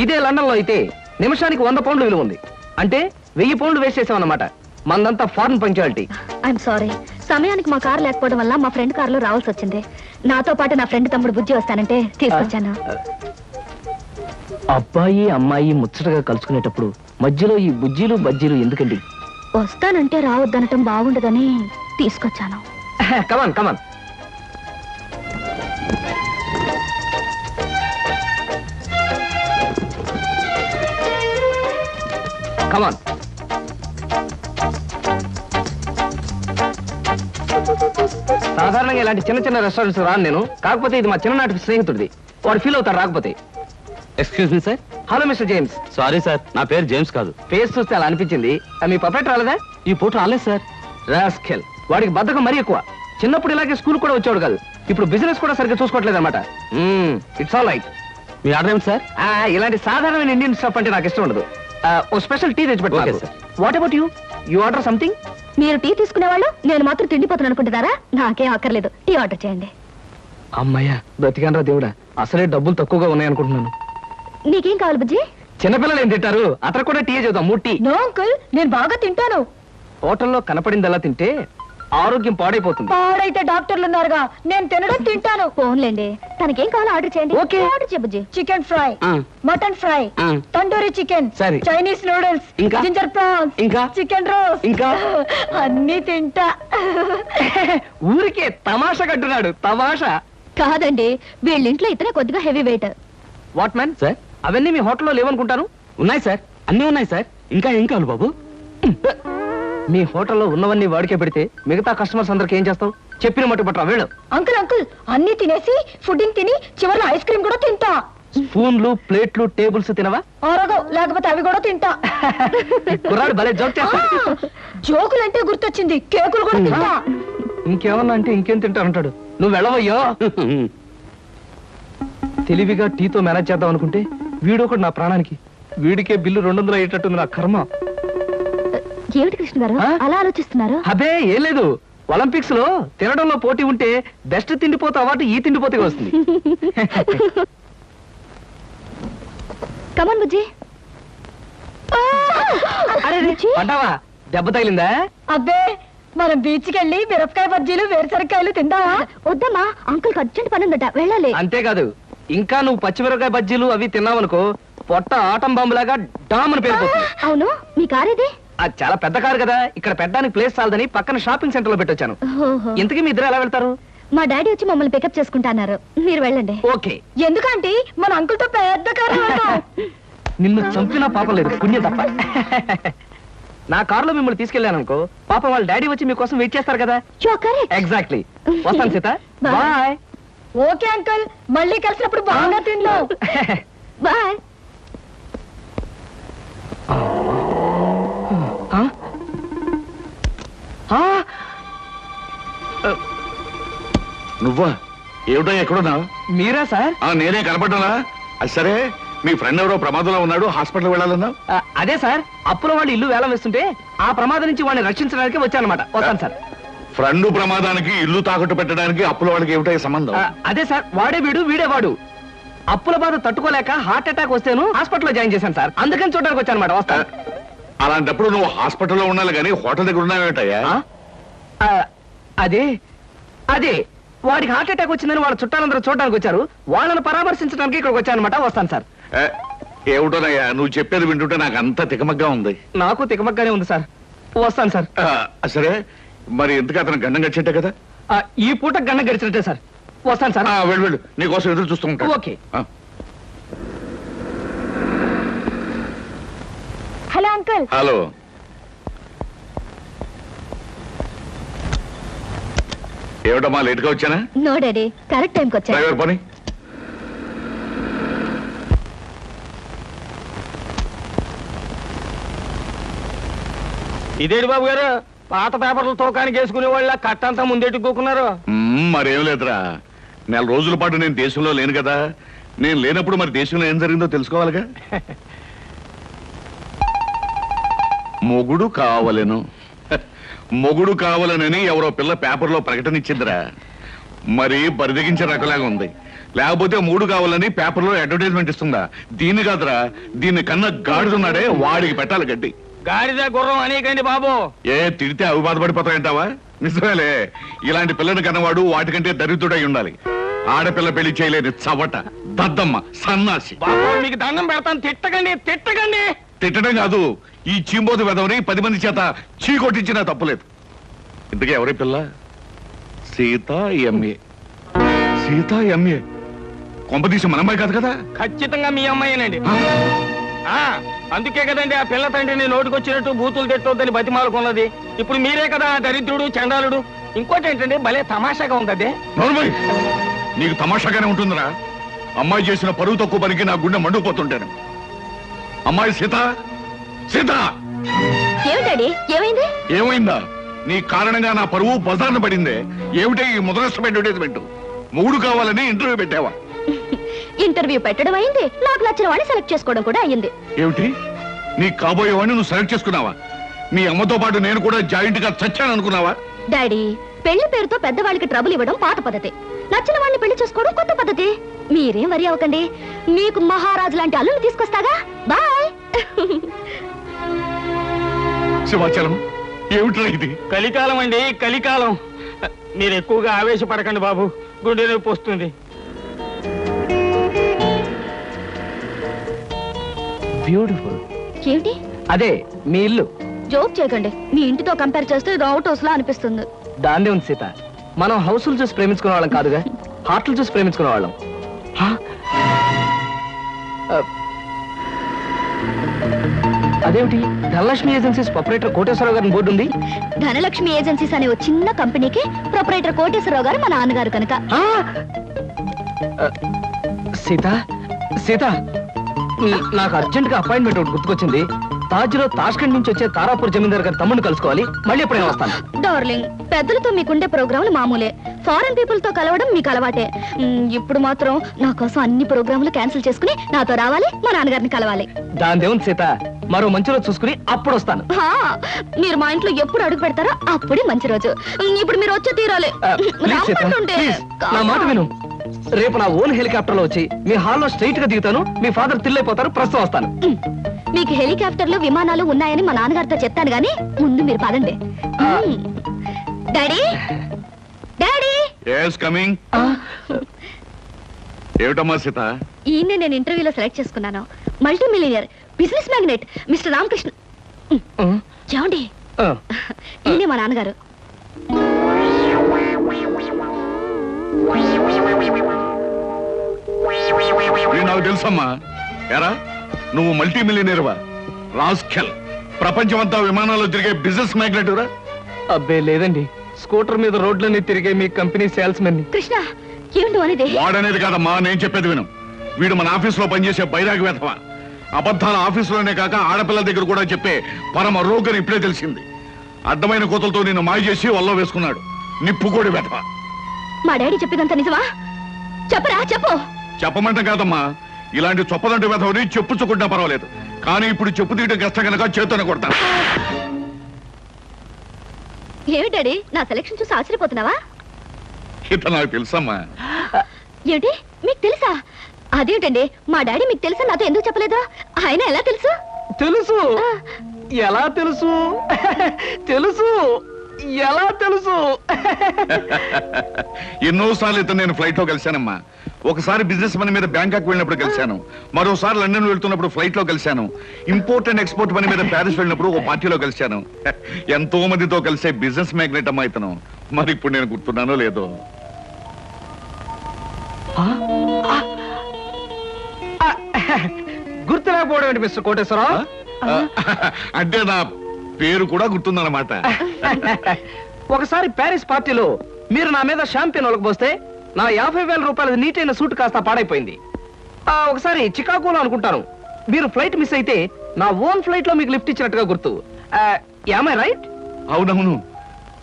ఇదే లండన్ లో అయితే నిమిషానికి 100 పౌండ్లు విలువ ఉంది. అంటే 1000 పౌండ్లు వేస్ట్ చేసామన్నమాట. మందంతా ఫారెన్ పంక్చువాలిటీ. I'm sorry. సమయానికి మా కార్ లేకపోవడం వల్ల మా ఫ్రెండ్ కారులో రావాల్సి వచ్చింది. నాతో పాటు నా ఫ్రెండ్ తమ్ముడు బుజ్జి వస్తానంటే తీసుకొచ్చాను. అబ్బాయి అమ్మాయి ముచ్చటగా కలుసుకునేటప్పుడు మధ్యలో ఈ బుజ్జీలు బజ్జీలు ఎందుకండి? వస్తానంటే రావద్దనటం బాగుండదని తీసుకొచ్చాను. కమాన్ కమాన్. కమాన్. సాధారణంగా ఇలాంటి చిన్న చిన్న రెస్టారెంట్స్ రాను నేను. కాకపోతే ఇది మా చిన్ననాటి స్నేహితుడిది. వాడు ఫీల్ అవుతాడు రాకపోతే. Excuse me sir. Hello mister James. Sorry sir, నా పేరు జేమ్స్ కాదు. ఫేస్ చూస్తే అలా అనిపించింది. మీ పర్ఫెక్ట్ రాలేదా? ఈ పూట రాలేదు సార్. రాస్కెల్. వాడికి బద్ధకం మరీ ఎక్కువ. చిన్నప్పుడు ఇలాగే స్కూల్ కూడా వచ్చేవాడు కాదు. ఇప్పుడు బిజినెస్ కూడా సరిగ్గా చూసుకోవట్లేదు అనమాట. It's all right. Me order ఏమిటి సార్? ఇలాంటి సాధారణమైన ఇండియన్ స్టఫ్ అంటే నాకు ఇష్టం ఉండదు. ఓ స్పెషల్ టీ తెచ్చి Okay, పెట్టాలి. sir. What about you? You order something? మీరు టీ తీసుకునేవాళ్ళు, నేను మాత్రం తిండిపోతాను అనుకుంటున్నారా? నాకేం అక్కర్లేదు. టీ ఆర్డర్ చేయండి. అమ్మయ్యా, బ్రతికానరా దేవుడా. అసలే డబ్బులు తక్కువగా ఉన్నాయనుకుంటున్నాను. నీకేం కావాలి బుజ్జి? చిన్నపిల్లలు ఏం తింటారు? అతను కూడా టీ చేద్దాం. 3 టీ. నో అంకుల్, నేను బాగా తింటాను. హోటల్లో కనపడిందల్లా తింటే ఆరోగ్యం పాడైపోతుంది. పాడైతే డాక్టర్లు ఉన్నారుగా. నేను తినడం తింటాను. ఫోన్లేండి, తనకేం కావాలో ఆర్డర్ చేయండి. Okay. ఆర్డర్ చేయ బుజ్జి. చికెన్ ఫ్రై, ఆ. మటన్ ఫ్రై, ఆ. తందూరి చికెన్, సరే. చైనీస్ నూడిల్స్, ఇంకా? జింజర్ ప్రాన్స్, ఇంకా? చికెన్ రోస్, ఇంకా? అన్ని తింటా. ఊరికే తమాషా కట్టున్నాడు. తమాషా కాదండి, వీళ్ళింట్లో ఇతనే కొద్దిగా heavy weight. What man? Sir, అవన్నీ మీ హోటల్లో లేవనుకుంటాను. ఉన్నాయి సార్, అన్నీ ఉన్నాయి సార్. ఇంకా ఏం కావాలి బాబు? మీ హోటల్లో ఉన్నవన్నీ వాడికే పెడితే మిగతా కస్టమర్స్ అందరికి ఏం చేస్తావు? చెప్పిన మట్టు పట్టరా వెళ్ళు. అంకుల్ అంకుల్, అన్ని తినేసి ఫుడ్డింగ్ తిని చివరిలో ఐస్ క్రీమ్ కూడా తింటా. స్పూన్లు, ప్లేట్లు, టేబుల్స్ తినవా? ఆరగో, లేకపోతే అవి కూడా తింటా. కుర్రాడు భలే జోక్ చేస్తాడు. జోకులంటే గుర్తొచ్చింది, కేకులు కూడా తింటా. ఇంకేమన్నా అంటే ఇంకేం తింటానంటాడు. నువ్వు వెళ్ళవయ్యో. తెలివిగా టీతో మేనేజ్ చేద్దాం అనుకుంటే వీడొకడు నా ప్రాణానికి. వీడికే బిల్లు 200 అయ్యేటట్టుంది నా కర్మ. ఏమిటి కృష్ణ గారు ఆ? అలా ఆలోచిస్తున్నారు? అదే ఏం లేదు. ఒలింపిక్స్ లో తినడంలో పోటీ ఉంటే బెస్ట్ తిండిపోతే అవార్డు ఈ తిండిపోతే వస్తుంది. కమన్ బుజ్జి. అరే బుజ్జి? పడ్డావా? దెబ్బ తగిలిందా? అబ్బే, మనం బీచ్ కి వెళ్ళి మిరపకాయ బజ్జీలు వేరుసరికాయలు తిందామా? వద్దమ్మా, అంకుల్ అర్జెంట్ పని ఉందట, వెళ్ళాలి. అంతేకాదు, ఇంకా నువ్వు పచ్చిమిరపకాయ బజ్జీలు అవి తిన్నావనుకో పొట్ట ఆటం బాంబులాగా డామ్ అని పేరుపోతుంది. అవును, మీ కారేది? అది చాలా పెద్ద కారు కదా, ఇక్కడ పెట్టడానికి ప్లేస్ చాలదని పక్కన షాపింగ్ సెంటర్ లో పెట్టొచ్చాను. ఇంతకీ మీ ఇద్దరు ఎలా వెళ్తారు? మా డాడీ వచ్చి మమ్మల్ని పికప్ చేసుకుంటున్నారు. మీరు వెళ్ళండి. ఓకే. ఎందుకంటే మన అంకుల్ తో పెద్ద కారు. నిన్ను చంపినా పాపం లేదు, పుణ్యం తప్ప. నా కారులో మిమ్మల్ని తీసుకెళ్ళాను అనుకో, పాపం వాళ్ళ డాడీ వచ్చి మీకోసం వెయిట్ చేస్తారు కదా. ఎగ్జాక్ట్లీ. వస్తాను Sita. Bye. Bye. Okay uncle, మళ్ళీ కలిసినప్పుడు బాగా తిందాం. బాయ్. నువ్వా? ఏమిటో ఎక్కడున్నా? మీరా సార్? నేనే కనపడ్డానా? అది సరే, మీ ఫ్రెండ్ ఎవరో ప్రమాదంలో ఉన్నాడు, హాస్పిటల్ వెళ్ళాలన్నా? అదే సార్, అప్పుల వాళ్ళు ఇల్లు వేలం వేస్తుంటే ఆ ప్రమాదం నుంచి వాడిని రక్షించడానికి వచ్చానమాట. వస్తాను సార్. ఫ్రెండ్ ప్రమాదానికి ఇల్లు తాకట్టు పెట్టడానికి అప్పుల వాళ్ళకి ఏమిటో సంబంధం? అదే సార్, వాడే వీడు వీడే వాడు. అప్పుల బాధ తట్టుకోలేక హార్ట్ అటాక్ వస్తేను హాస్పిటల్లో జాయిన్ చేశాను సార్. అందుకని చూడడానికి వచ్చానమాట. వస్తాను. అలాంటప్పుడు నువ్వు హాస్పిటల్లో ఉండాలి కానీ హోటల్ దగ్గర ఉన్నావేటయ్యా? అదే అదే వాడికి హార్ట్ అటాక్ వచ్చిందని వాళ్ళ చుట్టాలందరూ చూడడానికి వచ్చారు. వాళ్ళని పరామర్శించడానికి ఇక్కడికి వచ్చానమాట. వస్తాను సార్. ఏమిటోనయ్యా నువ్వు చెప్పేది వింటుంటే నాకు అంత తికమగ్గా ఉంది. నాకు తికమగ్గానే ఉంది సార్. వస్తాను సార్. సరే మరి ఎందుకు అతను గండం గడిచింటే కదా. ఈ పూట గండ గడిచినట్టే సార్. వస్తాను సార్. వెళ్ళు వెళ్ళు, నీకోసం ఎదురు చూస్తూ ఉంటా. ఓకే. Hello uncle. హలో. ఏమిటమ్మా లేట్గా వచ్చానా? నో డాడీ, కరెక్ట్ టైంకి వచ్చా. డ్రైవర్ పని. ఇదేంటి బాబు గారు, పాత పేపర్లు తోకానికి వేసుకునే వాళ్ళ కట్టంతా ముందెట్టుకోకున్నారు. మరేం లేదురా, నెల రోజుల పాటు నేను దేశంలో లేను కదా. నేను లేనప్పుడు మరి దేశంలో ఏం జరిగిందో తెలుసుకోవాలిగా. మొగుడు కావలెను, మొగుడు కావాలనని ఎవరో పిల్ల పేపర్లో ప్రకటన ఇచ్చిందిరా. మరి బరిదగించే రకలాగా ఉంది. లేకపోతే మూడు కావాలని పేపర్లో అడ్వర్టైజ్మెంట్ ఇస్తుందా? దీన్ని కాదురా, దీన్ని కన్నా గాడిదున్నాడే వాడికి పెట్టాలి గడ్డి. గాడిద గుర్రం అనేకండి బాబు. ఏ తిడితే అవి బాధపడిపోతాయంటావా? నిజమేలే, ఇలాంటి పిల్లని కన్నవాడు వాటికంటే దరిద్రుడై ఉండాలి. ఆడపిల్ల పెళ్లి చేయలేని చవట, దద్దమ్మ, సన్నాసి. బాబు మీకు దండం పెడతాను, తిట్టకండి తిట్టకండి. తిట్టడం కాదు, ఈ చీంబోతు వెదవని 10 మంది చేత చీ కొట్టించినా తప్పులేదు. ఇంతకీ ఎవరి పిల్ల? సీత ఎంఏ. సీత ఎంఏ కొంపదీసి మన అమ్మాయి కాదు కదా? ఖచ్చితంగా మీ అమ్మాయినండి. అందుకే కదండి ఆ పిల్ల తండ్రిని నోటికొచ్చినట్టు బూతులు తిట్టొద్దని బతిమాలకున్నది. ఇప్పుడు మీరే కదా దరిద్రుడు, చండాలుడు. ఇంకోటి ఏంటంటే భలే తమాషాగా ఉంది అదే. నోర్మై, నీకు తమాషాగానే ఉంటుందిరా. అమ్మాయి చేసిన పరువు తక్కువ పనికి నా గుండె మండుకుపోతుంటాను. అమ్మాయి సీత, సీత ఏమిటి ఏమైంది? ఏమైందా? నీ కారణంగా నా పరువు బజార్న పడిందే. ఏమిటే ఈ ముదరష్టమైన అడ్వర్టైజ్మెంట్? మూడు కావాలని ఇంటర్వ్యూ పెట్టావా? ఇంటర్వ్యూ పెట్టడం అయింది, నాకు నచ్చిన వాడిని సెలెక్ట్ చేసుకోవడం కూడా అయ్యింది. ఏమిటి, నీ కాబోయేవాడిని నువ్వు సెలెక్ట్ చేసుకున్నావా? మీ అమ్మతో పాటు నేను కూడా జాయింట్ గా చచ్చాను అనుకున్నావా? డాడీ, పెళ్లి పేరుతో పెద్దవాళ్ళకి ట్రబుల్ ఇవ్వడం పాత పద్ధతి, నచ్చిన వాడిని పెళ్లి చేసుకోవడం కొత్త పద్ధతి. మీరేం వరి అవ్వకండి, మీకు మహారాజు లాంటి అల్లుని తీసుకొస్తాగా. బాయ్. శివాచలం, ఏమిట్రా ఇది? కలికాలం అండి, కలికాలం. మీరు ఎక్కువగా ఆవేశపడకండి బాబు, గుండె నొప్పి వస్తుంది. బ్యూటిఫుల్. ఏమిటి? అదే మీ ఇల్లు. జోక్ చేయకండి, మీ ఇంటితో కంపేర్ చేస్తే ఇది అవుట్ హౌస్ లా అనిపిస్తుంది. దాన్నే ఉంది సీత, మనం హౌసులు చూసి ప్రేమించుకునే వాళ్ళం కాదుగా, హార్ట్లు చూసి ప్రేమించుకునే వాళ్ళం. అదేమిటి, ధనలక్ష్మి ఏజెన్సీస్ ప్రొపరేటర్ కోటేశ్వరరావు గారి బోర్డు ఉంది. ధనలక్ష్మి ఏజెన్సీస్ అనే ఒక చిన్న కంపెనీకి ప్రొపరేటర్ కోటేశ్వరరావు గారు మా నాన్నగారు కనుక. సీత, సీత, నాకు అర్జెంట్ గా అపాయింట్మెంట్ ఒకటి గుర్తుకొచ్చింది. తాజ్లో తాష్కండ్ నుంచి వచ్చే తారాపూర్ జమీందార్ గారి తమ్ముడిని కలుసుకోవాలి. మళ్ళీ ఎప్పుడైనా వస్తాను. డార్లింగ్, పెద్దలతో మీకుండే ప్రోగ్రాములు మామూలే, ఫారెన్ పీపుల్ తో కలవడం మీకు అలవాటే. ఇప్పుడు మాత్రం నా కోసం అన్ని ప్రోగ్రాములు క్యాన్సిల్ చేసుకుని నాతో రావాలి, మా నాన్నగారిని కలవాలి. దాని దేవుని సీత, మరో మంచి రోజు చూసుకుని అప్పుడు వస్తాను. మీరు మా ఇంట్లో ఎప్పుడు అడుగు పెడతారో అప్పుడే మంచి రోజు. ఇప్పుడు మీరు వచ్చే తీరాలి. ప్లీజ్ సీత, ప్లీజ్, నా మాట విను. రేపు నా ఓన్ హెలికాప్టర్ లో వచ్చి మీ హాల్లో స్ట్రైట్ గా దిగుతాను. మీ ఫాదర్ తిల్లైపోతారు. ప్రస్తుతం వస్తాను. మీకు హెలికాప్టర్లు, విమానాలు ఉన్నాయని మా నాన్నగారితో చెప్తాను గానీ ముందు మీరు పదండి. Daddy, daddy. yes coming. ఏమిటమ్మా సీత? ఈయన్నే నేను ఇంటర్వ్యూలో సెలెక్ట్ చేసుకున్నాను. Multi millionaire, business magnate mister Ramakrishna. చూడండి, ఈయనే మా నాన్నగారు. నాకు తెలుసమ్మా. ఎరా, నువ్వు మల్టీ మిలియనీర్వా? రాస్కెల్, ప్రపంచమంతా విమానాల్లో తిరిగే బిజినెస్ మ్యాగ్నెట్ రా? అబ్బే లేదండి, స్కూటర్ మీద రోడ్లన్నీ తిరిగే మీ కంపెనీ సేల్స్ మెన్. కృష్ణ, ఏమిటి అనేది? వాడనేది కాదమ్మా, నేను చెప్పేది విను. వీడు మన ఆఫీస్ లో పనిచేసే బైరాగి వేధవా. అబద్ధాల ఆఫీసులోనే కాక ఆడపిల్లల దగ్గర కూడా చెప్పే పరమ రోగని ఇప్పుడే తెలిసింది. అడ్డమైన కోతలతో నిన్ను మాయ చేసి వల్ల వేసుకున్నాడు. నిప్పుకోడి వేధవా. మా డాడీ చెప్పేదంతా నిజమా? చెప్పరా, చెప్పు. చెప్పమంటే కాదమ్మా, ఇలాంటి చొప్పదంటి వేధవని చెప్పుచ్చుకుంటా పర్వాలేదు, కానీ ఇప్పుడు చెప్పు తీయడం కష్టం కనుక చేతోనే కొడతాను. ఏమిటి డాడీ, నా సెలక్షన్ చూసి ఆశ్చర్యపోతున్నావా? ఇత నాకు తెలుసమ్మా. ఏమిటి, మీకు తెలుసా? అదేమిటండి, మా డాడీ మీకు తెలుసా నాతో ఎందుకు చెప్పలేదు? ఆయన ఎలా తెలుసు? తెలుసు. ఎలా తెలుసు? తెలుసు. ఎలా తెలుసు? ఎన్నోసార్లు ఇతను నేను ఫ్లైట్ లో కలిశానమ్మా. ఒకసారి బిజినెస్ పని మీద బ్యాంకాక్ వెళ్ళినప్పుడు కలిశాను, మరోసారి లండన్ వెళ్తున్నప్పుడు ఫ్లైట్ లో కలిశాను, ఇంపోర్ట్ అండ్ ఎక్స్పోర్ట్ పని మీద ప్యారిస్ వెళ్ళినప్పుడు ఓ పార్టీలో కలిశాను. ఎంతో మందితో కలిసే బిజినెస్ మ్యాగ్నెట్ అమ్మా ఇతను. మరి ఇప్పుడు నేను గుర్తున్నానో లేదో. గుర్తు రాకపోవడం ఏంటి మిస్టర్ కోటేశ్వరరావు? అంటే నా పేరు కూడా గుర్తుందన్నమాట. ఒకసారి ప్యారిస్ పార్టీలో మీరు నా మీద షాంపియన్ ఒలకపోస్తే నా 50,000 రూపాయల నీటైన సూట్ కాస్త పాడైపోయింది. ఒకసారి చికాగోలో అనుకుంటాను మీరు ఫ్లైట్ మిస్ అయితే నా ఓన్ ఫ్లైట్ లో మీకు లిఫ్ట్ ఇచ్చినట్టుగా గుర్తు. Am I right? అవునవును,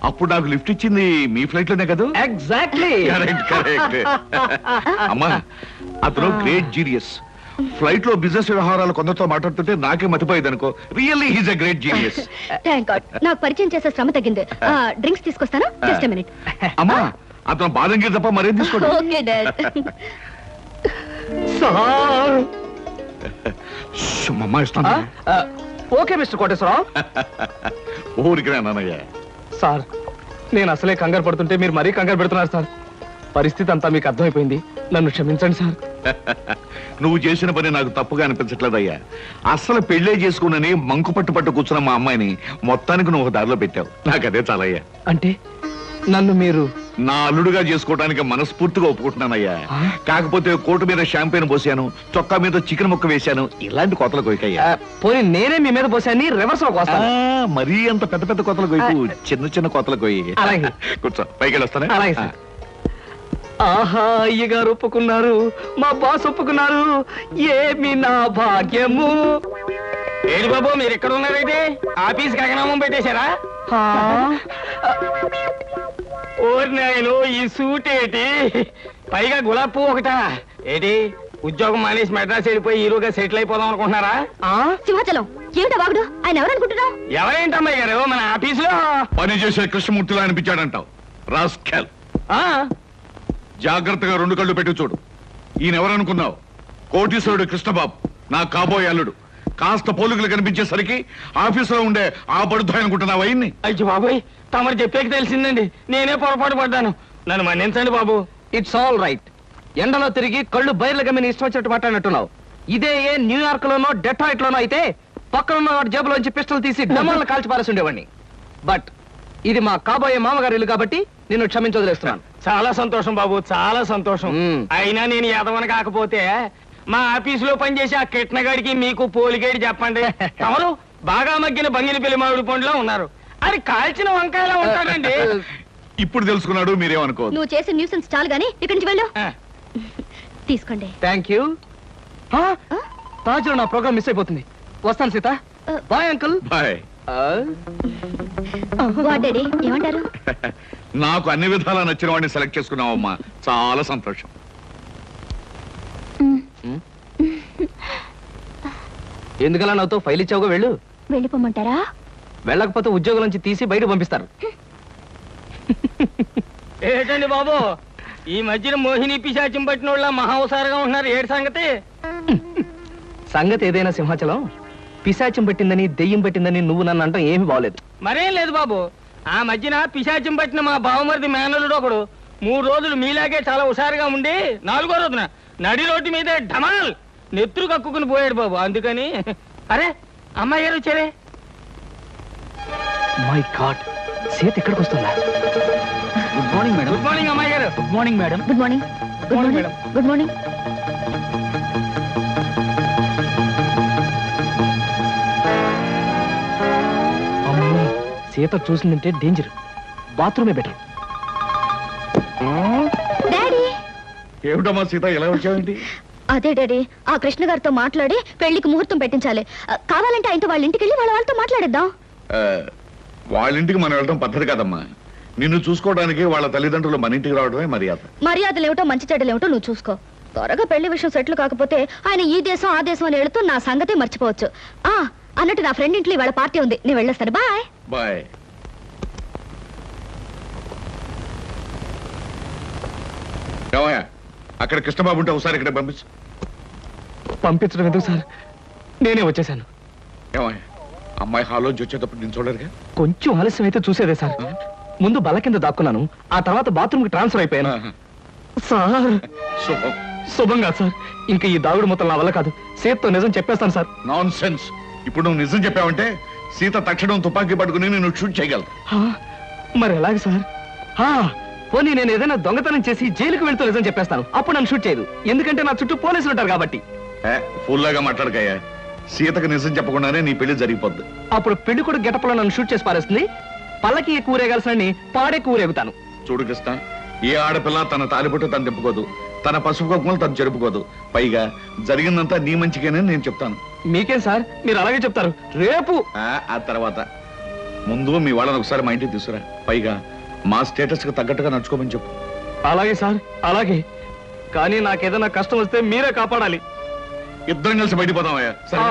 అప్పుడు నాకు లిఫ్ట్ ఇచ్చింది మీ ఫ్లైట్ లోనే కదా. ఎగ్జాక్ట్లీ. Correct correct. అమ్మా, అతను గ్రేట్ జీనియస్. ఫ్లైట్ లో బిజినెస్ వ్యవహారాలు కొందరితో మాట్లాడుతుంటే నాకే మతిపోయేది అనుకో. Really he's a great genius. Thank God నాకు పరిచయం చేసే శ్రమ తగ్గింది. డ్రింక్స్ తీసుకొస్తాను, జస్ట్ మినిట్. అమ్మా, అతను బాదంగిరి తప్ప మరేం తీసుకోండి. Okay dad. అమ్మా ఇస్తాను. Okay mister Koteswararao. ఊరికి నాన్నయ్య. సార్, నేను అసలే కంగారు పడుతుంటే మీరు మరీ కంగారు పెడుతున్నారు సార్. పరిస్థితి అంతా మీకు అర్థమైపోయింది, నన్ను క్షమించండి సార్. నువ్వు చేసిన పని నాకు తప్పుగా అనిపించట్లేదయ్యా. అసలు పెళ్లే చేసుకున్నని మంకు పట్టు కూర్చున్న మా అమ్మాయిని మొత్తానికి నువ్వు ఒక దారిలో పెట్టావు. నాకు అదే చాలయ్యా. అంటే నన్ను మీరు నా అల్లుడుగా చేసుకోవడానికి మనస్ఫూర్తిగా ఒప్పుకుంటున్నానయ్యా. కాకపోతే కోటు మీద షాంపెయిన్ పోసాను, చొక్కా మీద చికెన్ ముక్క వేశాను, ఇలాంటి కోతలు కొయ్యకయ్యా. పోనీ నేనే మీ మీద పోసాన్ని రివర్స్ లో కోస్తాను. మరీ అంత పెద్ద పెద్ద కోతలు కొయ్యకు, చిన్న చిన్న కోతలు కొయ్యి. అలాగే. కూర్చో, పైకి వెళ్ళొస్తానే. అలాగే సార్. ఆహా, అయ్యగారు ఒప్పుకున్నారు, మా బాస్ ఒప్పుకున్నారు. ఏమి నా భాగ్యము. ఏడు బాబు, మీరు ఎక్కడ ఉన్నారైతే ఆఫీస్ గగనామం పెట్టేశారా? ఓరి నాయను, ఈ సూట్ ఏంటి, పైగా గులాబీ పువ్వు ఒకటా ఏంటి? ఉద్యోగం మానేసి మెడ్రాస్ వెళ్ళిపోయి హీరోగా సెటిల్ అయిపోదాం అనుకుంటున్నారా? సింహాచలం ఏమిటా వాగుడు? ఆయన ఎవరనుకుంటున్నావు? ఎవరేంటమ్మాయి గారు, మన ఆఫీసులో పని చేసే కృష్ణమూర్తిలా అనిపించాడంటావు. రాస్కెల్. జాగ్రత్తగా 2 కళ్ళు పెట్టి చూడు. ఈయన ఎవరనుకున్నావు? కోటీశ్వరుడు కృష్ణబాబు, నా కాబోయే అల్లుడు. కాస్త పోలికలు కనిపించేసరికి ఆఫీసులో ఉండే ఆ బడుద్దాయి అనుకుంటున్నావు అయ్యింది. అయ్యో బాబోయ్, తమరు చెప్పేకి తెలిసిందండి, నేనే పొరపాటు పడ్డాను, నన్ను మన్నించండి బాబు. It's all right. ఎండలో తిరిగి కళ్ళు బయర్లు గమ్మిని ఇష్టం వచ్చినట్టు మాట్లాడినట్టున్నావు. ఇదే ఏ న్యూయార్క్ లోనో డెట్రాయిట్ లోనో అయితే పక్కనున్న వాడి జేబులోంచి పిస్టల్ తీసి డమాలను కాల్చి పారేసి ఉండేవాడిని. బట్ ఇది మా కాబోయే మామగారి ఇల్లు కాబట్టి నిన్ను క్షమించదలేస్తున్నాను. చాలా సంతోషం బాబు, చాలా సంతోషం. అయినా నేను ఎదవని కాకపోతే మా ఆఫీసులో పనిచేసే ఆ కిట్నగాడికి మీకు పోలిగేడి చెప్పండి. తమరు బాగా మగ్గిన బంగిన పెళ్లి మామిడి పండులో ఉన్నారు, అది కాల్చిన వంకాయలా ఉంటాడండి. ఇప్పుడు తెలుసుకున్నాడు, మీరేమనుకోవద్దు. నువ్వు చేసే న్యూసెన్స్ చాలు గానీ ఇక్కడి నుంచి వెళ్ళు. తీసుకోండి. Thank you. తాజులో నా ప్రోగ్రామ్ మిస్ అయిపోతుంది. వస్తాను Sita. Bye uncle. Bye. Daddy ఏమంటారు? నాకు అన్ని విధాలా నచ్చిన వాడిని సెలెక్ట్ చేసుకున్నావమ్మా, చాలా సంతోషం. ఎందుకలా నాతో ఫైల్ ఇచ్చావుగా, వెళ్ళు. వెళ్ళిపోమంటారా? వెళ్ళకపోతే ఉద్యోగం నుంచి తీసి బయట పంపిస్తారు. ఏంటండి బాబు, ఈ మధ్యన మోహిని పిశాచం పట్టిన వాళ్ళ మహావసారగా ఉంటున్నారు, ఏడు సంగతి? సంగతి ఏదైనా సింహాచలం, పిశాచం పట్టిందని దెయ్యం పట్టిందని నువ్వు నన్ను అంటాం ఏమీ బాగలేదు. మరేం లేదు బాబు, ఆ మధ్యన పిశాచం పట్టిన మా బావమరిది మేనలుడు ఒకడు 3 రోజులు మీలాగే చాలా హుషారుగా ఉండి 4వ రోజున నడి రోడ్డు మీదే ఢమాల్ నెత్తురు కక్కుకుని పోయాడు బాబు. అందుకని అరే అమ్మాయి గారు వచ్చారే. మై గాడ్, సీత ఇక్కడికి వస్తుందా? Good morning madam. Good morning అమ్మాయి గారు. Good morning madam. Good morning. Good morning. Good morning. అమ్మో, సీత చూసిందంటే డేంజర్. బాత్రూమే బెటర్. డాడీ. ఏమిటమ్మా సీత, ఎలా వచ్చావేంటి? అదే డాడీ, ఆ కృష్ణ గారితో మాట్లాడి పెళ్లికి ముహూర్తం పెట్టించాలి. కావాలంటే ఆయనతో వాళ్ళ ఇంటికి వెళ్ళి వాళ్ళతో మాట్లాడేద్దాం. వాళ్ళ ఇంటికి మనం వెళ్ళడం పద్ధతి కాదమ్మా. నిన్ను చూసుకోవడానికి వాళ్ళ తల్లిదండ్రులు మన ఇంటికి రావడమే మర్యాద. మర్యాదలు ఏమిటో మంచి చెడ్డలు ఏమిటో నువ్వు చూసుకో. త్వరగా పెళ్లి విషయం సెటిల్ కాకపోతే ఆయన ఈ దేశం ఆ దేశం అని వెళుతూ నా సంగతే మర్చిపోవచ్చు. అన్నట్టు నా ఫ్రెండ్ ఇంట్లో వాళ్ళ పార్టీ ఉంది, నేను వెళ్ళొస్తాను. బాయ్. బాయ్. ఏమయ్యా, అక్కడ కృష్ణబాబు ఉంటే ఒకసారి ఇక్కడ పంపించు. పంపించడం ఎందుకు సార్, నేనే వచ్చేసాను. ఏమయ్యా, అమ్మాయి హాలోంచి వచ్చేటప్పుడు నేను చూడరుగా. కొంచెం ఆలస్యం అయితే చూసేదే సార్. ముందు బల్ల కింద దాక్కున్నాను, ఆ తర్వాత బాత్రూమ్ కి ట్రాన్స్ఫర్ అయిపోయాను. సార్ శుభం. శుభంగా సార్, ఇంకా ఈ దాగుడు మొత్తం నా వల్ల కాదు. సీతతో నిజం చెప్పేస్తాను సార్. Non sense. ఇప్పుడు నువ్వు నిజం చెప్పావంటే సీత తక్షణం తుపాకీ పట్టుకుని నేను షూట్ చేయగలను. హా, మరి ఎలాగ సార్? హా, పోనీ నేను ఏదైనా దొంగతనం చేసి జైలుకు వెళ్తూ నిజం చెప్పేస్తాను, అప్పుడు నన్ను షూట్ చేయదు. ఎందుకంటే నా చుట్టూ పోలీసులు ఉంటారు కాబట్టి. ఫుల్లాగా మాట్లాడకయ్యా. సీతకు నిజం చెప్పకుండానే నీ పెళ్లి జరిగిపోద్ది. అప్పుడు పెళ్లి కూడా గెటప్లో నన్ను షూట్ చేసి పారేస్తుంది. పల్లకి ఎక్కువ ఊరేగాల్సిన పాడే ఊరేగుతాను. చూడు కృష్ణ, ఏ ఆడపిల్ల తన తాలిబొట్టు తను తిప్పుకోదు, తన పసుపు కుంకుమలు తను జరుపుకోదు. పైగా జరిగిందంతా నీ మంచిగానే నేను చెప్తాను. మీకేం సార్, మీరు అలాగే చెప్తారు. రేపు ఆ తర్వాత ముందు మీ వాళ్ళని ఒకసారి మా ఇంటికి తీసుకురా. పైగా మా స్టేటస్ కు తగ్గట్టుగా నడుచుకోమని చెప్పు. అలాగే సార్, అలాగే. కానీ నాకేదైనా కష్టం వస్తే మీరే కాపాడాలి. ఇద్దరం కలిసి బయటపోదామయ్యా. సరే.